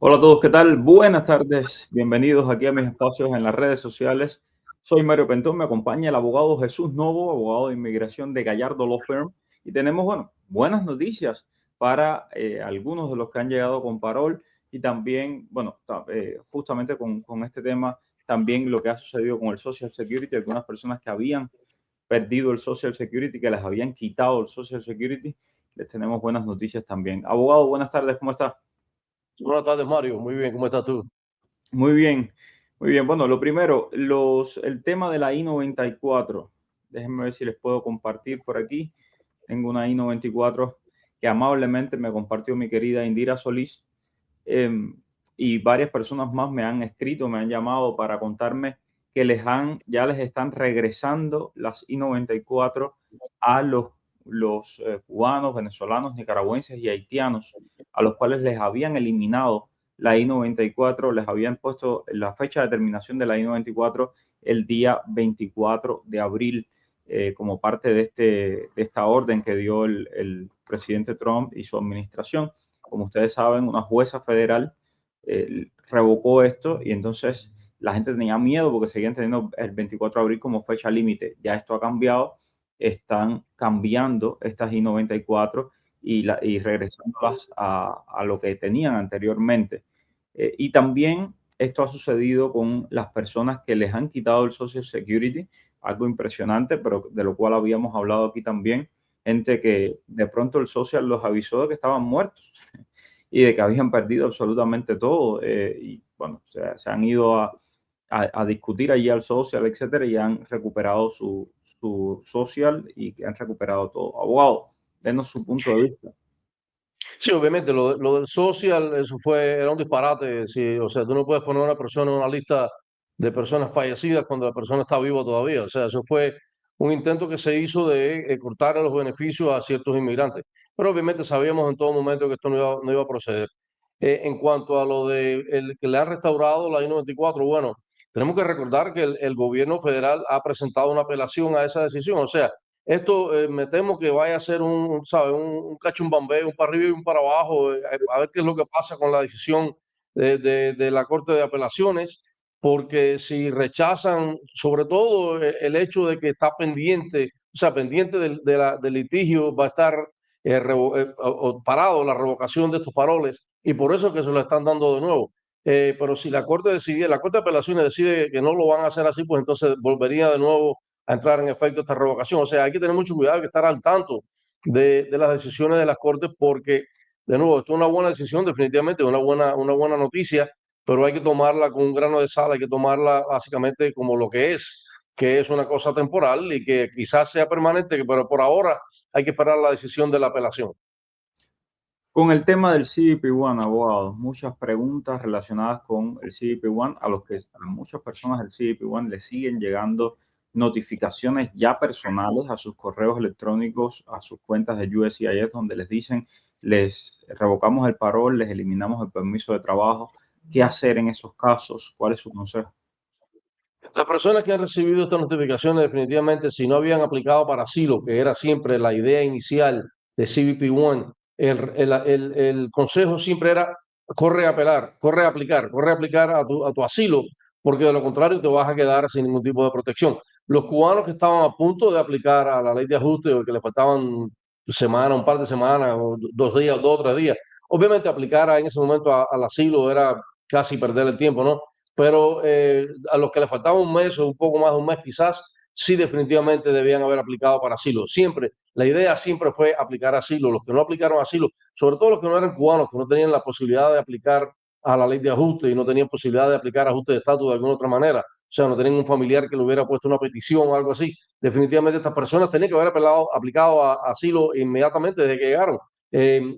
Hola a todos, ¿qué tal? Buenas tardes, bienvenidos aquí a mis espacios en las redes sociales. Soy Mario Pentón, me acompaña el abogado Jesús Novo, abogado de inmigración de Gallardo Law Firm, y tenemos, buenas noticias para algunos de los que han llegado con parol y también, justamente con este tema, también lo que ha sucedido con el Social Security, algunas personas que habían perdido el Social Security, que les habían quitado el Social Security, les tenemos buenas noticias también. Abogado, buenas tardes, ¿cómo está? Buenas tardes, Mario. Muy bien, ¿cómo estás tú? Muy bien, muy bien. Bueno, lo primero, el tema de la I-94. Déjenme ver si les puedo compartir por aquí. Tengo una I-94 que amablemente me compartió mi querida Indira Solís. em, y varias personas más me han escrito, me han llamado para contarme que ya les están regresando las I-94 a los cubanos, venezolanos, nicaragüenses y haitianos, a los cuales les habían eliminado la I-94, les habían puesto la fecha de terminación de la I-94 el día 24 de abril, como parte de esta orden que dio el presidente Trump y su administración. Como ustedes saben, una jueza federal revocó esto y entonces la gente tenía miedo porque seguían teniendo el 24 de abril como fecha límite. Ya esto ha cambiado, están cambiando estas I-94 y regresándolas a lo que tenían anteriormente. Y también esto ha sucedido con las personas que les han quitado el Social Security, algo impresionante, pero de lo cual habíamos hablado aquí también, gente que de pronto el Social los avisó de que estaban muertos y de que habían perdido absolutamente todo. Y bueno, se han ido a discutir allí al social, etcétera, y han recuperado su social y han recuperado todo. Abogado, denos su punto de vista. Sí, obviamente, lo del social, era un disparate. Sí, o sea, tú no puedes poner a una persona en una lista de personas fallecidas cuando la persona está viva todavía. O sea, eso fue un intento que se hizo de cortar los beneficios a ciertos inmigrantes. Pero obviamente sabíamos en todo momento que esto no iba a proceder. En cuanto a lo de el que le han restaurado la I-94, bueno, tenemos que recordar que el gobierno federal ha presentado una apelación a esa decisión. O sea, esto me temo que vaya a ser ¿sabe? Un cachumbambeo, un para arriba y un para abajo, a ver qué es lo que pasa con la decisión de la Corte de Apelaciones, porque si rechazan, sobre todo el hecho de que está pendiente, o sea, pendiente del litigio, va a estar o parado la revocación de estos paroles, y por eso es que se lo están dando de nuevo. Pero si la Corte de Apelaciones decide que no lo van a hacer así, pues entonces volvería de nuevo a entrar en efecto esta revocación. O sea, hay que tener mucho cuidado, hay que estar al tanto de las decisiones de las Cortes porque, de nuevo, esto es una buena decisión, definitivamente, una buena noticia, pero hay que tomarla con un grano de sal, hay que tomarla básicamente como lo que es una cosa temporal y que quizás sea permanente, pero por ahora hay que esperar la decisión de la apelación. Con el tema del CBP-1, abogado, muchas preguntas relacionadas con el CBP-1, a muchas personas del CBP-1 les siguen llegando notificaciones ya personales a sus correos electrónicos, a sus cuentas de USCIS, donde les dicen, les revocamos el parol, les eliminamos el permiso de trabajo. ¿Qué hacer en esos casos? ¿Cuál es su consejo? Las personas que han recibido estas notificaciones, definitivamente, si no habían aplicado para asilo, que era siempre la idea inicial de CBP-1, el consejo siempre era corre a apelar, corre a aplicar a tu asilo, porque de lo contrario te vas a quedar sin ningún tipo de protección. Los cubanos que estaban a punto de aplicar a la ley de ajuste o que les faltaban un par de semanas, o 2 días, 2 o 3 días, obviamente aplicar en ese momento al asilo era casi perder el tiempo, ¿no? Pero a los que les faltaba un mes o un poco más de un mes quizás, sí definitivamente debían haber aplicado para asilo. Siempre, la idea siempre fue aplicar asilo. Los que no aplicaron asilo, sobre todo los que no eran cubanos, que no tenían la posibilidad de aplicar a la ley de ajuste y no tenían posibilidad de aplicar ajuste de estatus de alguna otra manera, o sea, no tenían un familiar que le hubiera puesto una petición o algo así, definitivamente estas personas tenían que haber aplicado a asilo inmediatamente desde que llegaron.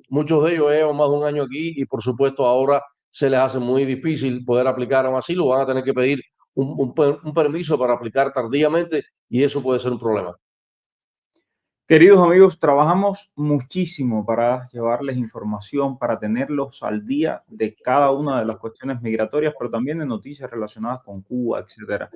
Muchos de ellos llevan más de un año aquí y por supuesto ahora se les hace muy difícil poder aplicar a un asilo, van a tener que pedir un permiso para aplicar tardíamente y eso puede ser un problema. Queridos amigos, trabajamos muchísimo para llevarles información, para tenerlos al día de cada una de las cuestiones migratorias, pero también de noticias relacionadas con Cuba, etcétera.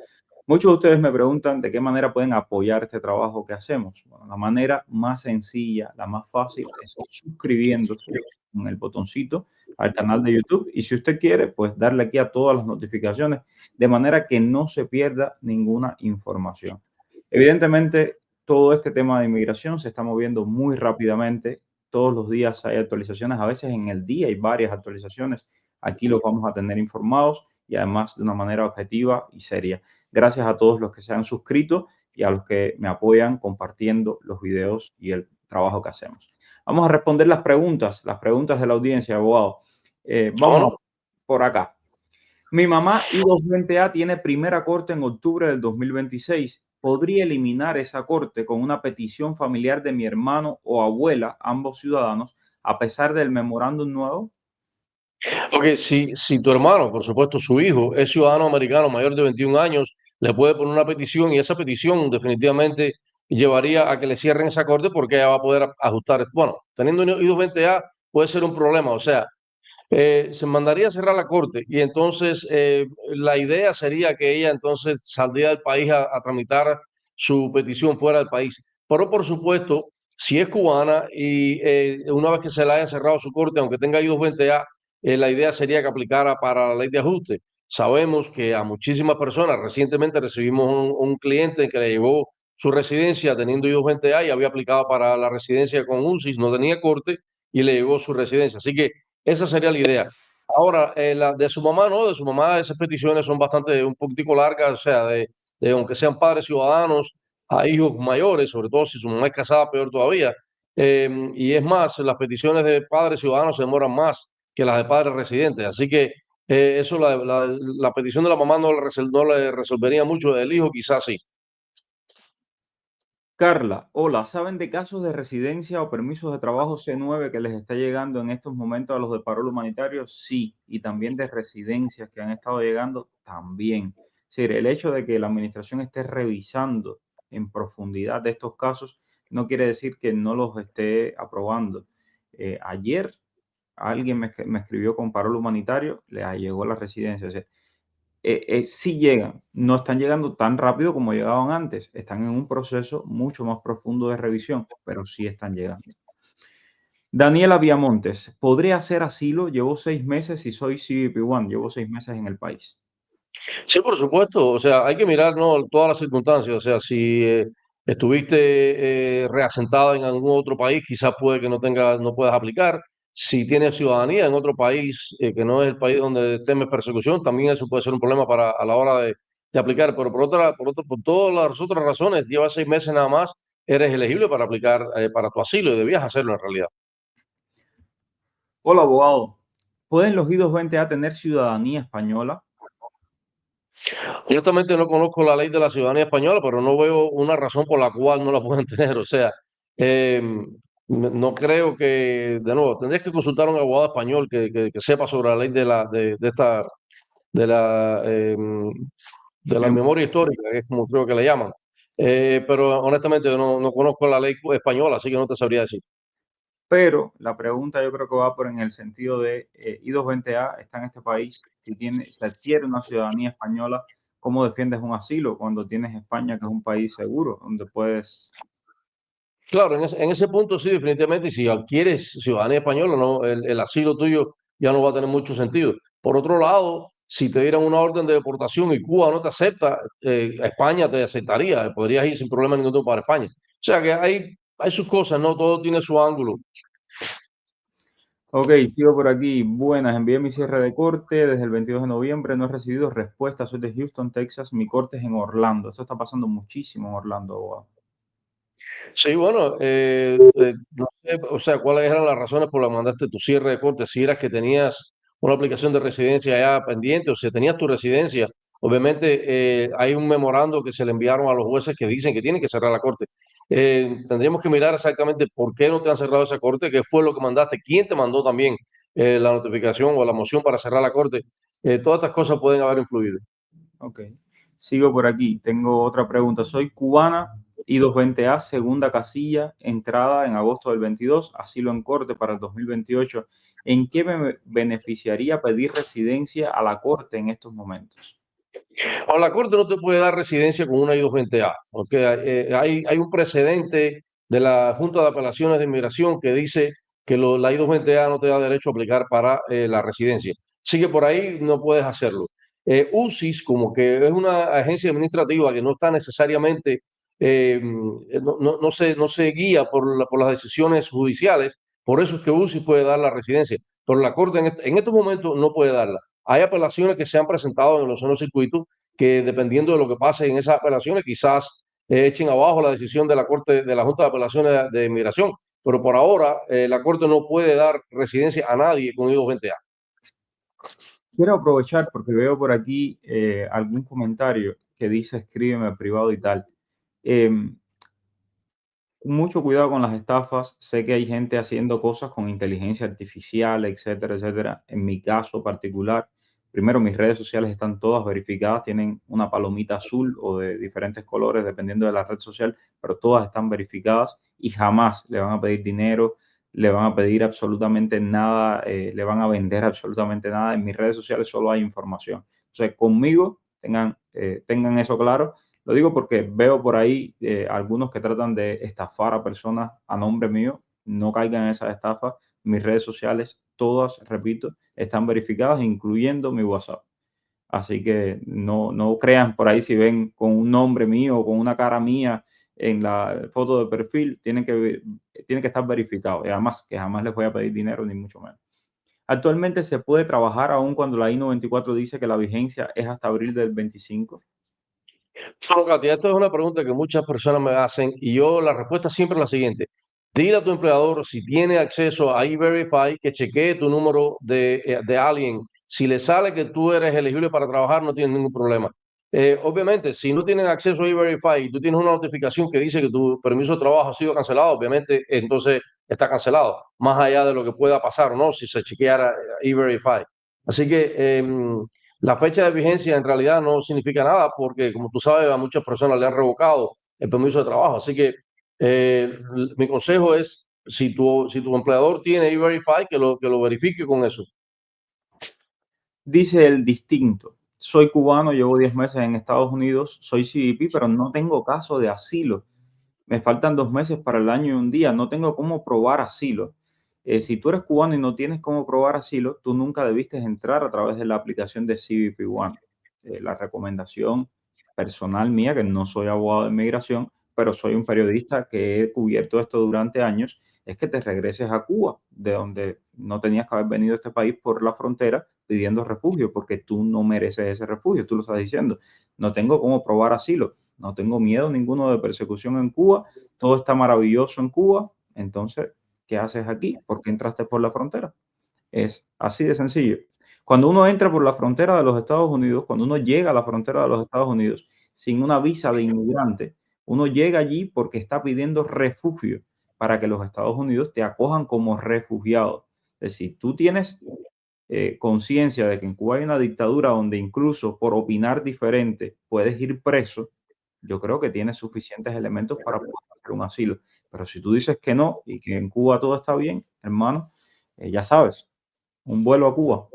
Muchos de ustedes me preguntan de qué manera pueden apoyar este trabajo que hacemos. Bueno, la manera más sencilla, la más fácil es suscribiéndose con el botoncito al canal de YouTube y si usted quiere, pues darle aquí a todas las notificaciones de manera que no se pierda ninguna información. Evidentemente, todo este tema de inmigración se está moviendo muy rápidamente. Todos los días hay actualizaciones, a veces en el día hay varias actualizaciones. Aquí los vamos a tener informados y además de una manera objetiva y seria. Gracias a todos los que se han suscrito y a los que me apoyan compartiendo los videos y el trabajo que hacemos. Vamos a responder las preguntas de la audiencia, abogado. ¿Cómo Vamos no? por acá. Mi mamá I-220A tiene primera corte en octubre del 2026. ¿Podría eliminar esa corte con una petición familiar de mi hermano o abuela, ambos ciudadanos, a pesar del memorándum nuevo? Porque si tu hermano, por supuesto su hijo, es ciudadano americano mayor de 21 años, le puede poner una petición y esa petición definitivamente llevaría a que le cierren esa corte porque ella va a poder ajustar. Bueno, teniendo un I-220A puede ser un problema, o sea, se mandaría a cerrar la corte y entonces la idea sería que ella entonces saldría del país a tramitar su petición fuera del país. Pero por supuesto, si es cubana y una vez que se le haya cerrado su corte, aunque tenga I-220A, la idea sería que aplicara para la ley de ajuste. Sabemos que a muchísimas personas, recientemente recibimos un cliente que le llegó su residencia teniendo I-220A y había aplicado para la residencia con UNSIS, no tenía corte y le llegó su residencia. Así que esa sería la idea. Ahora, la de su mamá, ¿no? De su mamá, esas peticiones son bastante, un poquitico largas, o sea, aunque sean padres ciudadanos a hijos mayores, sobre todo si su mamá es casada, peor todavía. Y es más, las peticiones de padres ciudadanos se demoran más que las de padres residentes. Así que eso, la petición de la mamá no le resolvería mucho, del hijo quizás sí. Carla, hola, ¿saben de casos de residencia o permisos de trabajo C9 que les está llegando en estos momentos a los de parol humanitario? Sí, y también de residencias que han estado llegando también. Es decir, el hecho de que la administración esté revisando en profundidad de estos casos no quiere decir que no los esté aprobando. Ayer alguien me escribió con parol humanitario, le llegó la residencia. O sea, sí llegan, no están llegando tan rápido como llegaban antes, están en un proceso mucho más profundo de revisión, pero sí están llegando. Daniela Viamontes, ¿podría hacer asilo? Llevo 6 meses y soy CBP1, llevo 6 meses en el país. Sí, por supuesto. O sea, hay que mirar, ¿no? Todas las circunstancias. O sea, si estuviste reasentado en algún otro país, quizás puede que no puedas aplicar. Si tienes ciudadanía en otro país que no es el país donde temes persecución, también eso puede ser un problema a la hora de aplicar. Pero por todas las otras razones, llevas 6 meses nada más, eres elegible para aplicar para tu asilo y debías hacerlo en realidad. Hola, abogado. ¿Pueden los I-220A tener ciudadanía española? Honestamente no conozco la ley de la ciudadanía española, pero no veo una razón por la cual no la puedan tener. O sea, eh, no creo que, de nuevo, tendrías que consultar a un abogado español que sepa sobre la ley de la, eh, de la Bien, memoria histórica, que es como creo que le llaman. Pero honestamente no conozco la ley española, así que no te sabría decir. pero la pregunta yo creo que va por en el sentido de I-220A está en este país, si tiene, se adquiere una ciudadanía española, ¿cómo defiendes un asilo cuando tienes España, que es un país seguro, donde puedes... Claro, en ese punto sí, definitivamente, y si adquieres ciudadanía española, no, el asilo tuyo ya no va a tener mucho sentido. Por otro lado, si te dieran una orden de deportación y Cuba no te acepta, España te aceptaría, podrías ir sin problema ningún para España. O sea que hay sus cosas, ¿no? Todo tiene su ángulo. Ok, sigo por aquí. Buenas, envié mi cierre de corte desde el 22 de noviembre. No he recibido respuesta. Soy de Houston, Texas. Mi corte es en Orlando. Esto está pasando muchísimo en Orlando, abogado. Sí, bueno, no sé, o sea, ¿cuáles eran las razones por las que mandaste tu cierre de corte? Si eras que tenías una aplicación de residencia ya pendiente o si tenías tu residencia, obviamente hay un memorando que se le enviaron a los jueces que dicen que tienen que cerrar la corte. Tendríamos que mirar exactamente por qué no te han cerrado esa corte, qué fue lo que mandaste, quién te mandó también la notificación o la moción para cerrar la corte. Todas estas cosas pueden haber influido. Ok, sigo por aquí. Tengo otra pregunta. Soy cubana, I-220A, segunda casilla, entrada en agosto del 22, asilo en corte para el 2028. ¿En qué me beneficiaría pedir residencia a la corte en estos momentos? O la Corte no te puede dar residencia con una I-220A, porque hay un precedente de la Junta de Apelaciones de Inmigración que dice que la I-220A no te da derecho a aplicar para la residencia. Así que por ahí no puedes hacerlo. UCIS, como que es una agencia administrativa que no está necesariamente, no se guía por las decisiones judiciales, por eso es que UCIS puede dar la residencia, pero la Corte en estos momentos no puede darla. Hay apelaciones que se han presentado en los zonos circuitos que dependiendo de lo que pase en esas apelaciones, quizás echen abajo la decisión de la Corte, de la Junta de Apelaciones de Inmigración. Pero por ahora, la Corte no puede dar residencia a nadie con I-220A. Quiero aprovechar porque veo por aquí algún comentario que dice escríbeme privado y tal. Em, Mucho cuidado con las estafas. Sé que hay gente haciendo cosas con inteligencia artificial, etcétera, etcétera. En mi caso particular, primero mis redes sociales están todas verificadas, tienen una palomita azul o de diferentes colores dependiendo de la red social, pero todas están verificadas y jamás le van a pedir dinero, le van a pedir absolutamente nada, le van a vender absolutamente nada. En mis redes sociales solo hay información. Entonces, conmigo tengan eso claro. Lo digo porque veo por ahí algunos que tratan de estafar a personas a nombre mío. No caigan en esas estafas. Mis redes sociales, todas, repito, están verificadas, incluyendo mi WhatsApp. Así que no crean por ahí si ven con un nombre mío o con una cara mía en la foto de perfil, tiene que estar verificado. Y además, que jamás les voy a pedir dinero, ni mucho menos. Actualmente se puede trabajar aún cuando la I-94 dice que la vigencia es hasta abril del 25. Bueno, Katia, esto es una pregunta que muchas personas me hacen y yo la respuesta siempre es la siguiente. Dile a tu empleador si tiene acceso a E-Verify que chequee tu número de alguien. Si le sale que tú eres elegible para trabajar, no tienes ningún problema. Obviamente, si no tienen acceso a E-Verify y tú tienes una notificación que dice que tu permiso de trabajo ha sido cancelado, obviamente, entonces está cancelado, más allá de lo que pueda pasar o no, si se chequeara E-Verify. Así que la fecha de vigencia en realidad no significa nada porque, como tú sabes, a muchas personas le han revocado el permiso de trabajo. Así que mi consejo es, si tu empleador tiene E-Verify, que lo verifique con eso. Dice el distinto. Soy cubano, llevo 10 meses en Estados Unidos, soy CBP, pero no tengo caso de asilo. Me faltan 2 meses para el año y un día. No tengo cómo probar asilo. Si tú eres cubano y no tienes cómo probar asilo, tú nunca debiste entrar a través de la aplicación de CBP One. La recomendación personal mía, que no soy abogado de inmigración, pero soy un periodista que he cubierto esto durante años, es que te regreses a Cuba, de donde no tenías que haber venido a este país por la frontera pidiendo refugio, porque tú no mereces ese refugio. Tú lo estás diciendo. No tengo cómo probar asilo. No tengo miedo ninguno de persecución en Cuba, todo está maravilloso en Cuba, entonces, ¿qué haces aquí? ¿Por qué entraste por la frontera? Es así de sencillo. Cuando uno entra por la frontera de los Estados Unidos, cuando uno llega a la frontera de los Estados Unidos sin una visa de inmigrante, uno llega allí porque está pidiendo refugio para que los Estados Unidos te acojan como refugiado. Es decir, tú tienes conciencia de que en Cuba hay una dictadura donde incluso por opinar diferente puedes ir preso, yo creo que tienes suficientes elementos para poder hacer un asilo. Pero si tú dices que no y que en Cuba todo está bien, hermano, ya sabes, un vuelo a Cuba.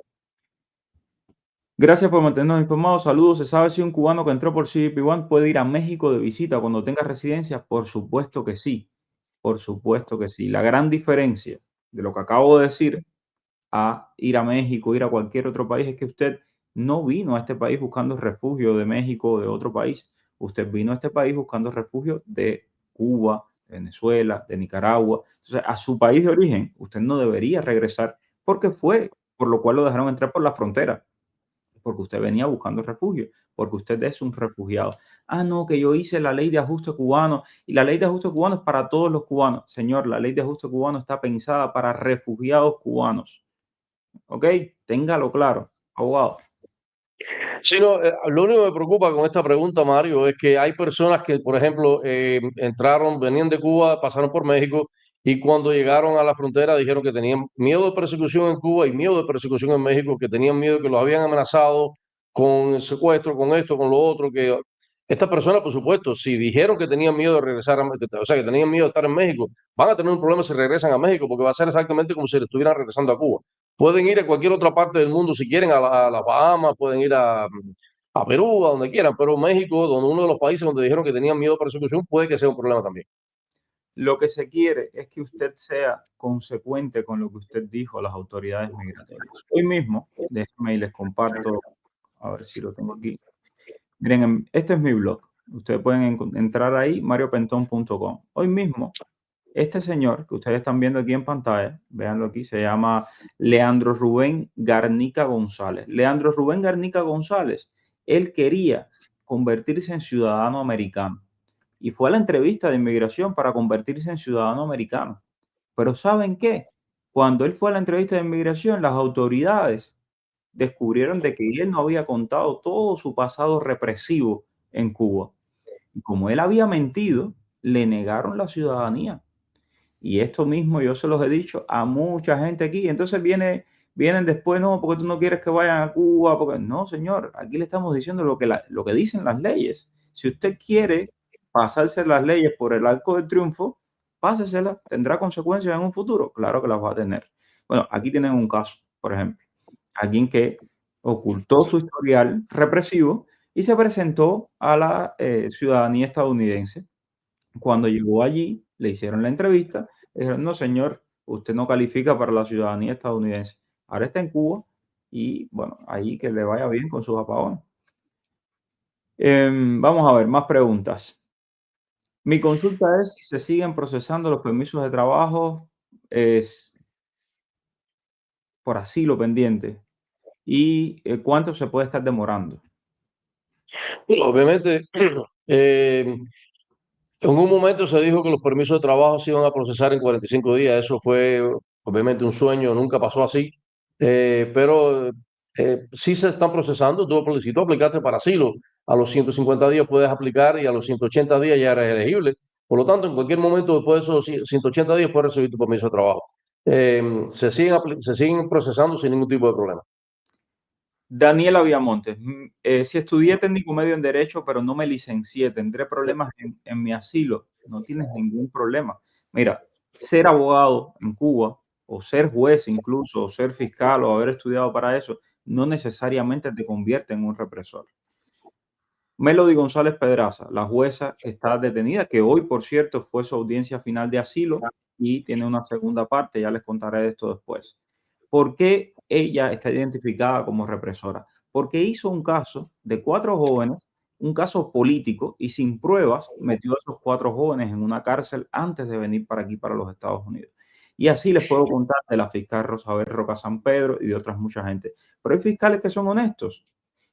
Gracias por mantenernos informados. Saludos. ¿Se sabe si un cubano que entró por CBP One puede ir a México de visita cuando tenga residencia? Por supuesto que sí. Por supuesto que sí. La gran diferencia de lo que acabo de decir a ir a México, ir a cualquier otro país, es que usted no vino a este país buscando refugio de México o de otro país. Usted vino a este país buscando refugio de Cuba, de Venezuela, de Nicaragua. Entonces, a su país de origen, usted no debería regresar porque fue por lo cual lo dejaron entrar por la frontera, porque usted venía buscando refugio, porque usted es un refugiado. Ah, no, que yo hice la ley de ajuste cubano y la ley de ajuste cubano es para todos los cubanos. Señor, la ley de ajuste cubano está pensada para refugiados cubanos. ¿Ok? Téngalo claro, abogado. Sí, no, lo único que me preocupa con esta pregunta, Mario, es que hay personas que, por ejemplo, entraron, venían de Cuba, pasaron por México y cuando llegaron a la frontera dijeron que tenían miedo de persecución en Cuba y miedo de persecución en México, que tenían miedo que los habían amenazado con secuestro, con esto, con lo otro, que estas personas, por supuesto, si dijeron que tenían miedo de regresar o sea, que tenían miedo de estar en México, van a tener un problema si regresan a México, porque va a ser exactamente como si estuvieran regresando a Cuba. Pueden ir a cualquier otra parte del mundo si quieren, a las Bahamas, pueden ir a Perú, a donde quieran, pero México, donde uno de los países donde dijeron que tenían miedo a persecución, puede que sea un problema también. Lo que se quiere es que usted sea consecuente con lo que usted dijo a las autoridades migratorias. Hoy mismo, déjenme y les comparto, a ver si lo tengo aquí. Miren, este es mi blog. Ustedes pueden entrar ahí, mariopentón.com. Hoy mismo, este señor que ustedes están viendo aquí en pantalla, véanlo aquí, se llama Leandro Rubén Garnica González. Leandro Rubén Garnica González, él quería convertirse en ciudadano americano y fue a la entrevista de inmigración para convertirse en ciudadano americano. Pero ¿saben qué? Cuando él fue a la entrevista de inmigración, las autoridades descubrieron de que él no había contado todo su pasado represivo en Cuba. Y como él había mentido, le negaron la ciudadanía. Y esto mismo yo se los he dicho a mucha gente aquí. Entonces vienen después, no, porque tú no quieres que vayan a Cuba. Porque... No, señor, aquí le estamos diciendo lo que dicen las leyes. Si usted quiere pasarse las leyes por el arco del triunfo, páseselas. ¿Tendrá consecuencias en un futuro? Claro que las va a tener. Bueno, aquí tienen un caso, por ejemplo. Alguien que ocultó su historial represivo y se presentó a la ciudadanía estadounidense. Cuando llegó allí, le hicieron la entrevista, le dijeron, no, señor, usted no califica para la ciudadanía estadounidense. Ahora está en Cuba y, bueno, ahí que le vaya bien con sus apagones. Vamos a ver, más preguntas. Mi consulta es si se siguen procesando los permisos de trabajo por asilo pendiente y cuánto se puede estar demorando. Obviamente, eh, en un momento se dijo que los permisos de trabajo se iban a procesar en 45 días. Eso fue obviamente un sueño, nunca pasó así. Pero sí se están procesando. Si tú aplicaste para asilo, a los 150 días puedes aplicar y a los 180 días ya eres elegible. Por lo tanto, en cualquier momento después de esos 180 días puedes recibir tu permiso de trabajo. Se siguen procesando sin ningún tipo de problema. Daniela Viamontes, si estudié técnico medio en Derecho, pero no me licencié, ¿tendré problemas en mi asilo? No tienes ningún problema. Mira, ser abogado en Cuba, o ser juez incluso, o ser fiscal, o haber estudiado para eso, no necesariamente te convierte en un represor. Melody González Pedraza, la jueza que está detenida, que hoy, por cierto, fue su audiencia final de asilo y tiene una segunda parte, ya les contaré de esto después. ¿Por qué ella está identificada como represora? Porque hizo un caso de 4 jóvenes, un caso político, y sin pruebas metió a esos 4 jóvenes en una cárcel antes de venir para aquí, para los Estados Unidos. Y así les puedo contar de la fiscal Rosabel Roca San Pedro y de otras mucha gente. Pero hay fiscales que son honestos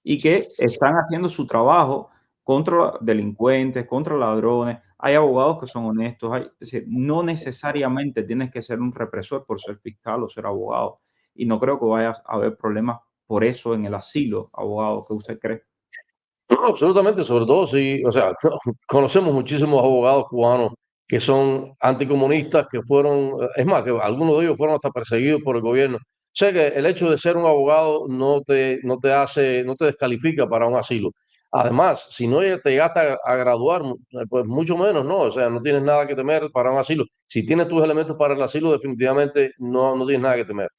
y que están haciendo su trabajo contra delincuentes, contra ladrones. Hay abogados que son honestos. Es decir, no necesariamente tienes que ser un represor por ser fiscal o ser abogado. Y no creo que vaya a haber problemas por eso en el asilo, abogado. ¿Qué usted cree? No, absolutamente, sobre todo si, o sea, conocemos muchísimos abogados cubanos que son anticomunistas, que fueron, es más, que algunos de ellos fueron hasta perseguidos por el gobierno. O sea que el hecho de ser un abogado no te descalifica para un asilo. Además, si no te llegaste a graduar, pues mucho menos, ¿no? O sea, no tienes nada que temer para un asilo. Si tienes tus elementos para el asilo, definitivamente no tienes nada que temer.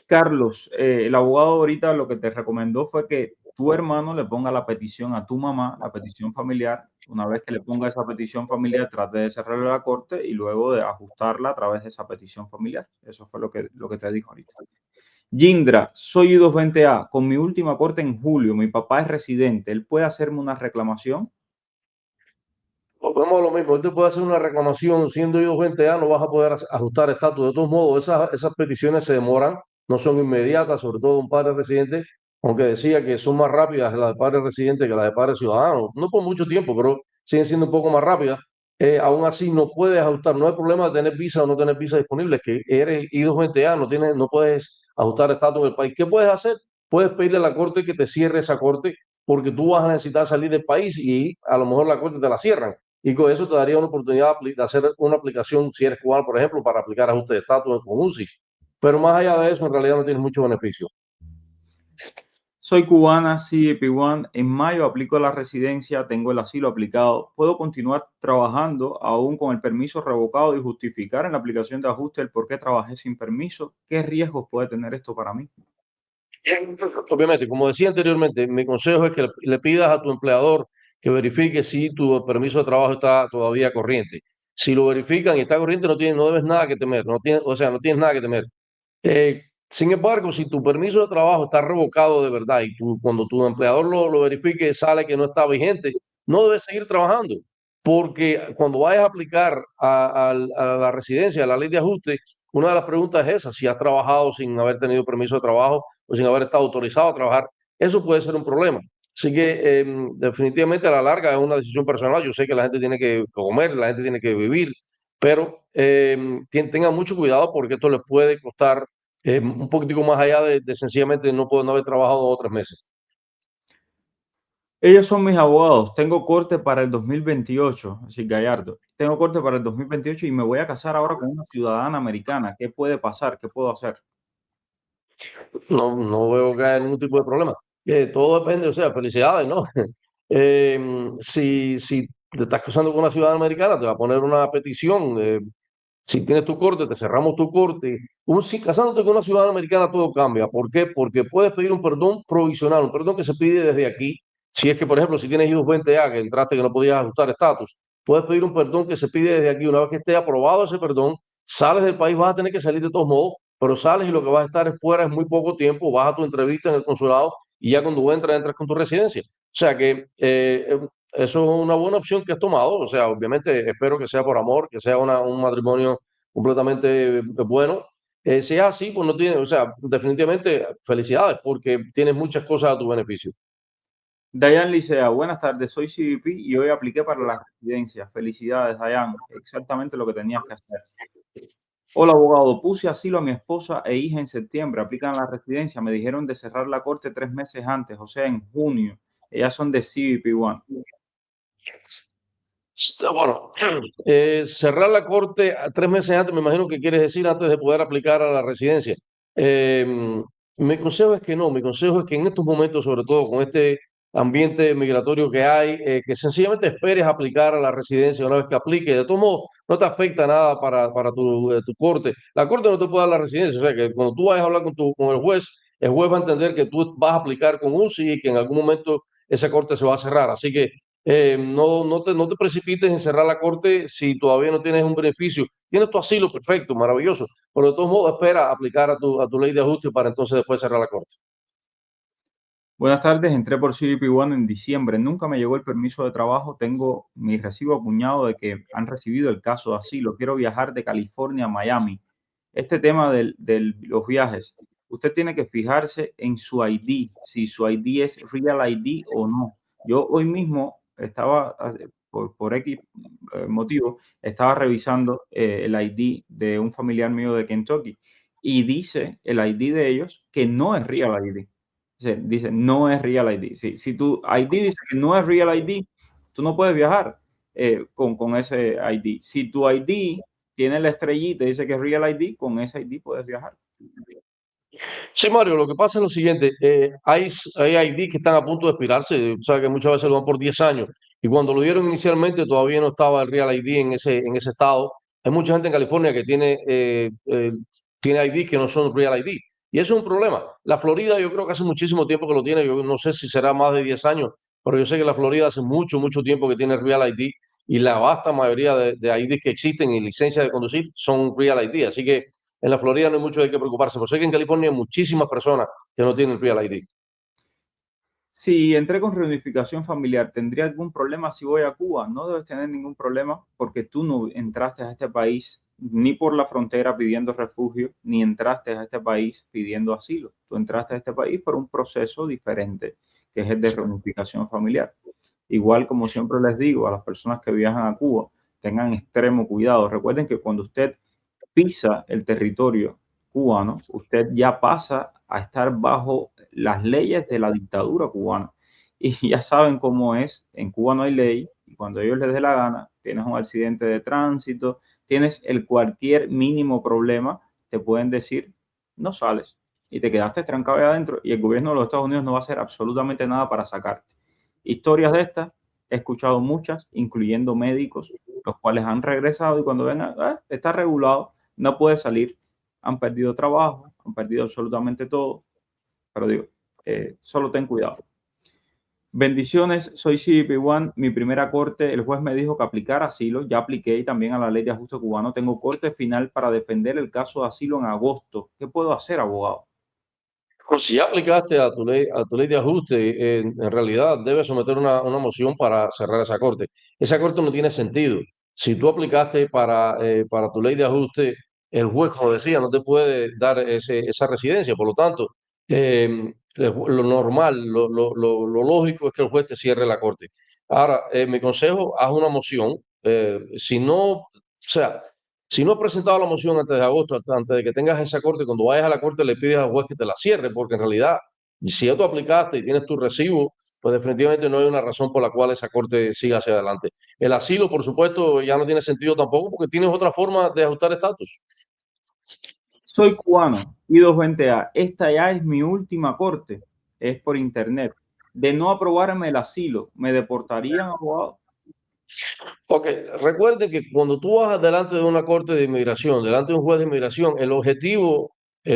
Carlos, el abogado ahorita lo que te recomendó fue que tu hermano le ponga la petición a tu mamá, la petición familiar. Una vez que le ponga esa petición familiar, trate de cerrarle la corte y luego de ajustarla a través de esa petición familiar. Eso fue lo que te dijo ahorita. Yindra, soy I220A. Con mi última corte en julio, mi papá es residente. ¿Él puede hacerme una reclamación? Volvemos a lo mismo, tú puedes hacer una reclamación siendo yo 20 años, no vas a poder ajustar estatus. De todos modos, esas peticiones se demoran, no son inmediatas, sobre todo un padre residente, aunque decía que son más rápidas las de padre residente que las de padre ciudadano, no por mucho tiempo, pero siguen siendo un poco más rápidas. Aún así, no puedes ajustar, no hay problema de tener visa o no tener visa disponible, es que eres I220A, no puedes ajustar estatus en el país. ¿Qué puedes hacer? Puedes pedirle a la corte que te cierre esa corte, porque tú vas a necesitar salir del país y a lo mejor la corte te la cierran y con eso te daría una oportunidad de hacer una aplicación, si eres cubano, por ejemplo, para aplicar ajuste de estatus con UCIS. Pero más allá de eso, en realidad no tienes mucho beneficio. Soy cubana, CEP1. En mayo aplico la residencia, tengo el asilo aplicado. ¿Puedo continuar trabajando aún con el permiso revocado y justificar en la aplicación de ajuste el por qué trabajé sin permiso? ¿Qué riesgos puede tener esto para mí? Obviamente, como decía anteriormente, mi consejo es que le pidas a tu empleador que verifique si tu permiso de trabajo está todavía corriente. Si lo verifican y está corriente, no debes nada que temer, o sea, no tienes nada que temer. Sin embargo, si tu permiso de trabajo está revocado de verdad y cuando tu empleador lo verifique sale que no está vigente, no debes seguir trabajando, porque cuando vayas a aplicar a la residencia, a la ley de ajuste, una de las preguntas es esa, si has trabajado sin haber tenido permiso de trabajo o sin haber estado autorizado a trabajar, eso puede ser un problema. Así que definitivamente a la larga es una decisión personal. Yo sé que la gente tiene que comer, la gente tiene que vivir, pero tengan mucho cuidado porque esto les puede costar un poquitico más allá de sencillamente no haber trabajado 2 o 3 meses. Ellos son mis abogados. Tengo corte para el 2028, así Gallardo. Tengo corte para el 2028 y me voy a casar ahora con una ciudadana americana. ¿Qué puede pasar? ¿Qué puedo hacer? No veo que haya ningún tipo de problema. Todo depende, o sea, felicidades, ¿no? Si te estás casando con una ciudadana americana, te va a poner una petición. Si tienes tu corte, te cerramos tu corte. Si casándote con una ciudadana americana, todo cambia. ¿Por qué? Porque puedes pedir un perdón provisional, un perdón que se pide desde aquí. Si es que, por ejemplo, si tienes hijos 20A, que entraste que no podías ajustar estatus, puedes pedir un perdón que se pide desde aquí. Una vez que esté aprobado ese perdón, sales del país, vas a tener que salir de todos modos, pero sales y lo que vas a estar fuera es muy poco tiempo, vas a tu entrevista en el consulado y ya cuando entras con tu residencia. O sea que eso es una buena opción que has tomado. O sea, obviamente espero que sea por amor, que sea un matrimonio completamente bueno. Si es así, pues no tiene, o sea, definitivamente felicidades porque tienes muchas cosas a tu beneficio. Dayan Licea, buenas tardes, soy CBP y hoy apliqué para la residencia. Felicidades, Dayan, exactamente lo que tenías que hacer. Hola, abogado, puse asilo a mi esposa e hija en septiembre, aplican a la residencia, me dijeron de cerrar la corte 3 meses antes, o sea, en junio. Ellas son de CBP One. Bueno, cerrar la corte 3 meses antes, me imagino que quieres decir antes de poder aplicar a la residencia. Eh, Mi consejo es que no, mi consejo es que en estos momentos, sobre todo con este ambiente migratorio que hay, que sencillamente esperes aplicar a la residencia una vez que aplique. De todos modos, no te afecta nada para tu corte. La corte no te puede dar la residencia, o sea que cuando tú vayas a hablar con el juez va a entender que tú vas a aplicar con UCI y que en algún momento esa corte se va a cerrar. Así que no te precipites en cerrar la corte si todavía no tienes un beneficio. Tienes tu asilo, perfecto, maravilloso, pero de todos modos espera aplicar a tu ley de ajuste para entonces después cerrar la corte. Buenas tardes, entré por CBP One en diciembre, nunca me llegó el permiso de trabajo, tengo mi recibo acuñado de que han recibido el caso de asilo, quiero viajar de California a Miami. Este tema de los viajes, usted tiene que fijarse en su ID, si su ID es Real ID o no. Yo hoy mismo estaba, por X motivo, estaba revisando el ID de un familiar mío de Kentucky y dice el ID de ellos que no es Real ID. Dice, no es Real ID. Si tu ID dice que no es Real ID, tú no puedes viajar con ese ID. Si tu ID tiene la estrellita y dice que es Real ID, con ese ID puedes viajar. Sí, Mario, lo que pasa es lo siguiente, hay ID que están a punto de expirarse, o sea que muchas veces lo dan por 10 años, y cuando lo dieron inicialmente todavía no estaba el Real ID en ese estado. Hay mucha gente en California que tiene ID que no son Real ID, y eso es un problema. La Florida yo creo que hace muchísimo tiempo que lo tiene, yo no sé si será más de 10 años, pero yo sé que la Florida hace mucho, mucho tiempo que tiene Real ID, y la vasta mayoría de IDs que existen y licencias de conducir son Real ID, así que en la Florida no hay mucho de qué preocuparse, pero sé que en California hay muchísimas personas que no tienen Real ID. Si entré con reunificación familiar, ¿tendría algún problema si voy a Cuba? No debes tener ningún problema porque tú no entraste a este país ni por la frontera pidiendo refugio, ni entraste a este país pidiendo asilo. Tú entraste a este país por un proceso diferente, que es el de reunificación familiar. Igual como siempre les digo a las personas que viajan a Cuba, tengan extremo cuidado. Recuerden que cuando usted pisa el territorio cubano, usted ya pasa a estar bajo las leyes de la dictadura cubana. Y ya saben cómo es, en Cuba no hay ley, y cuando a ellos les dé la gana, tienes un accidente de tránsito, tienes el cualquier mínimo problema, te pueden decir, no sales, y te quedaste trancado ahí adentro, y el gobierno de los Estados Unidos no va a hacer absolutamente nada para sacarte. Historias de estas, he escuchado muchas, incluyendo médicos, los cuales han regresado y cuando ven, está regulado, no puede salir, han perdido trabajo, han perdido absolutamente todo, pero digo, solo ten cuidado. Bendiciones, soy CBP1, mi primera corte, el juez me dijo que aplicara asilo, ya apliqué también a la ley de ajuste cubano, tengo corte final para defender el caso de asilo en agosto. ¿Qué puedo hacer, abogado? Pues si ya aplicaste a tu ley de ajuste, en realidad debes someter una moción para cerrar esa corte. Esa corte no tiene sentido. Si tú aplicaste para tu ley de ajuste, el juez, como decía, no te puede dar esa residencia. Por lo tanto, lo normal, lo lógico es que el juez te cierre la corte. Ahora, mi consejo, haz una moción. Si no, o sea, si no has presentado la moción antes de agosto, antes de que tengas esa corte, cuando vayas a la corte le pides al juez que te la cierre, porque en realidad, si ya tú aplicaste y tienes tu recibo, pues definitivamente no hay una razón por la cual esa corte siga hacia adelante. El asilo, por supuesto, ya no tiene sentido tampoco, porque tienes otra forma de ajustar estatus. Soy cubano, I-220A. Esta ya es mi última corte. Es por internet. De no aprobarme el asilo, ¿me deportarían, abogado? Ok, recuerde que cuando tú vas delante de una corte de inmigración, delante de un juez de inmigración, el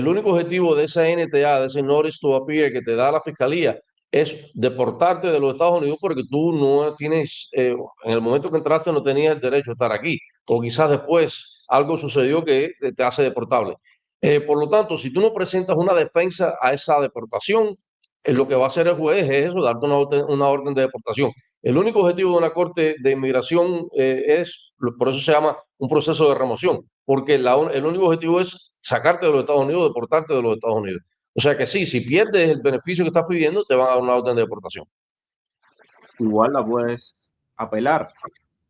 único objetivo de esa NTA, de ese Notice to Appear que te da la fiscalía, es deportarte de los Estados Unidos porque tú no tienes, en el momento que entraste no tenías el derecho a estar aquí, o quizás después algo sucedió que te hace deportable. Por lo tanto, si tú no presentas una defensa a esa deportación, lo que va a hacer el juez es eso, darte una orden de deportación. El único objetivo de una corte de inmigración por eso se llama un proceso de remoción, porque el único objetivo es sacarte de los Estados Unidos, deportarte de los Estados Unidos. O sea que sí, si pierdes el beneficio que estás pidiendo, te van a dar una orden de deportación. Igual la puedes apelar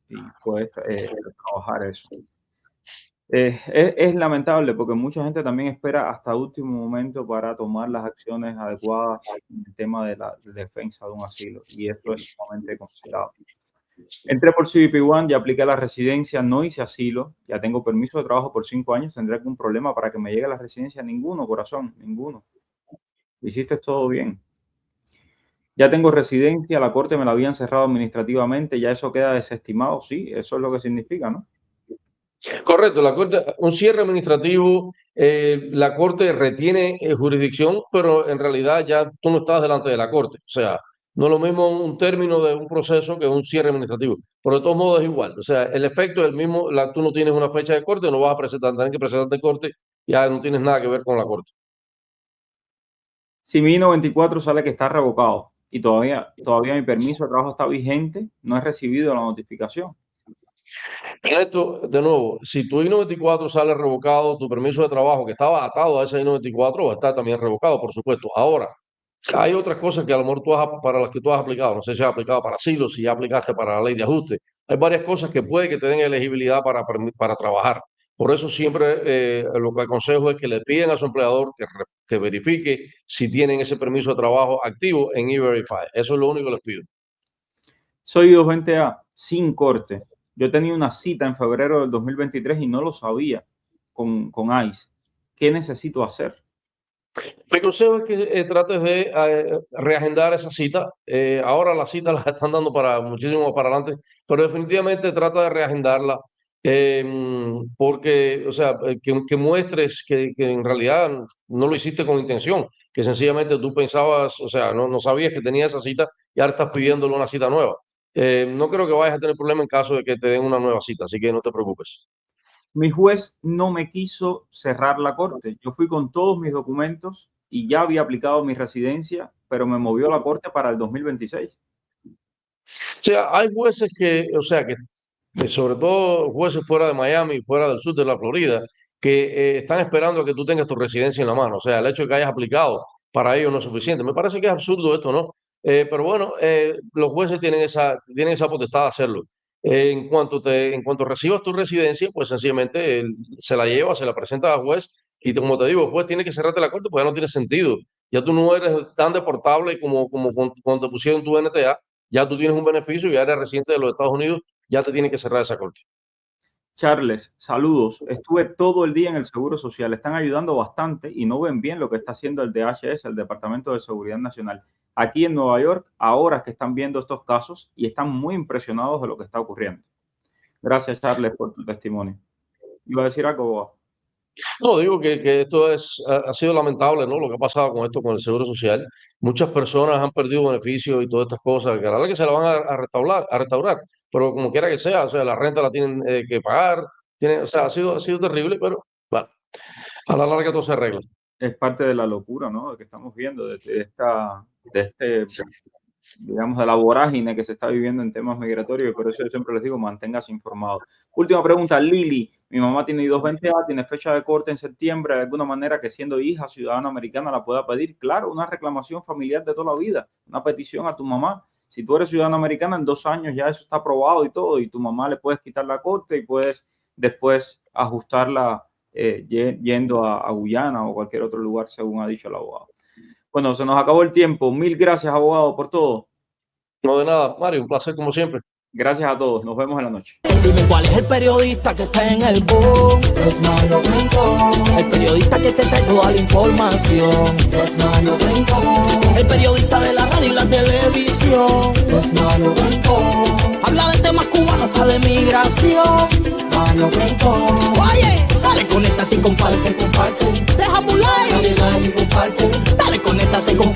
y puedes trabajar eso. Es lamentable porque mucha gente también espera hasta último momento para tomar las acciones adecuadas en el tema de la defensa de un asilo y eso es sumamente complicado. Entré por CBP One, ya apliqué la residencia, no hice asilo, ya tengo permiso de trabajo por 5 años, ¿tendré algún problema para que me llegue la residencia? Ninguno, corazón, ninguno. Hiciste todo bien. Ya tengo residencia, la corte me la habían cerrado administrativamente, ya eso queda desestimado, sí, eso es lo que significa, ¿no? Correcto, un cierre administrativo, la corte retiene jurisdicción, pero en realidad ya tú no estás delante de la corte. O sea, no es lo mismo un término de un proceso que un cierre administrativo. Pero de todos modos es igual. O sea, el efecto es el mismo. Tú no tienes una fecha de corte, no vas a presentar, tienes que presentarte en corte, ya no tienes nada que ver con la corte. Si mi I-94 sale que está revocado y todavía mi permiso de trabajo está vigente, no he recibido la notificación. Esto, de nuevo, si tu I-94 sale revocado, tu permiso de trabajo que estaba atado a ese I-94 va a estar también revocado, por supuesto. Ahora, hay otras cosas que a lo mejor para las que tú has aplicado. No sé si has aplicado para asilo, si ya aplicaste para la ley de ajuste. Hay varias cosas que puede que te den elegibilidad para trabajar. Por eso siempre lo que aconsejo es que le piden a su empleador que verifique si tienen ese permiso de trabajo activo en E-Verify. Eso es lo único que les pido. Soy I-220A sin corte. Yo tenía una cita en febrero del 2023 y no lo sabía con ICE. ¿Qué necesito hacer? Mi consejo es que trates de reagendar esa cita. Ahora las citas las están dando para muchísimo para adelante, pero definitivamente trata de reagendarla porque, o sea, que muestres que en realidad no lo hiciste con intención, que sencillamente tú pensabas, o sea, no sabías que tenías esa cita y ahora estás pidiéndole una cita nueva. No creo que vayas a tener problema en caso de que te den una nueva cita, así que no te preocupes. Mi juez no me quiso cerrar la corte. Yo fui con todos mis documentos y ya había aplicado mi residencia, pero me movió la corte para el 2026. O sea, hay jueces o sea, sobre todo jueces fuera de Miami, fuera del sur de la Florida, que están esperando a que tú tengas tu residencia en la mano. O sea, el hecho de que hayas aplicado para ellos no es suficiente. Me parece que es absurdo esto, ¿no? Pero bueno, los jueces tienen esa potestad de hacerlo. En cuanto recibas tu residencia, pues sencillamente se la lleva, se la presenta al juez y como te digo, el juez tiene que cerrarte la corte porque ya no tiene sentido. Ya tú no eres tan deportable como cuando te pusieron tu NTA, ya tú tienes un beneficio y ya eres residente de los Estados Unidos, ya te tiene que cerrar esa corte. Charles, saludos. Estuve todo el día en el Seguro Social. Están ayudando bastante y no ven bien lo que está haciendo el DHS, el Departamento de Seguridad Nacional. Aquí en Nueva York, ahora que están viendo estos casos y están muy impresionados de lo que está ocurriendo. Gracias, Charles, por tu testimonio. Iba a decir algo. No, digo que esto ha sido lamentable, ¿no? Lo que ha pasado con esto, con el Seguro Social. Muchas personas han perdido beneficios y todas estas cosas, que ahora que se la van a restaurar, pero como quiera que sea, o sea, la renta la tienen que pagar, o sea, ha sido terrible, pero bueno, a la larga todo se arregla. Es parte de la locura, ¿no? Que estamos viendo, de este, digamos, de la vorágine que se está viviendo en temas migratorios, y por eso yo siempre les digo, manténgase informado. Última pregunta, Lili. Mi mamá tiene I-220A, tiene fecha de corte en septiembre, de alguna manera que siendo hija ciudadana americana la pueda pedir. Claro, una reclamación familiar de toda la vida, una petición a tu mamá. Si tú eres ciudadana americana, en 2 años ya eso está aprobado y todo, y tu mamá le puedes quitar la corte y puedes después ajustarla yendo a Guyana o cualquier otro lugar, según ha dicho el abogado. Bueno, se nos acabó el tiempo. Mil gracias, abogado, por todo. No de nada, Mario, un placer como siempre. Gracias a todos. Nos vemos en la noche. Dime cuál es el periodista que está en el boom. Es Mario Blanco. El periodista que te trae toda la información. Es Mario Blanco. El periodista de la radio y la televisión. Es Mario Blanco. Habla de temas cubanos, hasta de migración. Mario Blanco. Oye, dale, conéctate y comparte. Déjame un like. Dale, comparte. Dale, conéctate y comparte.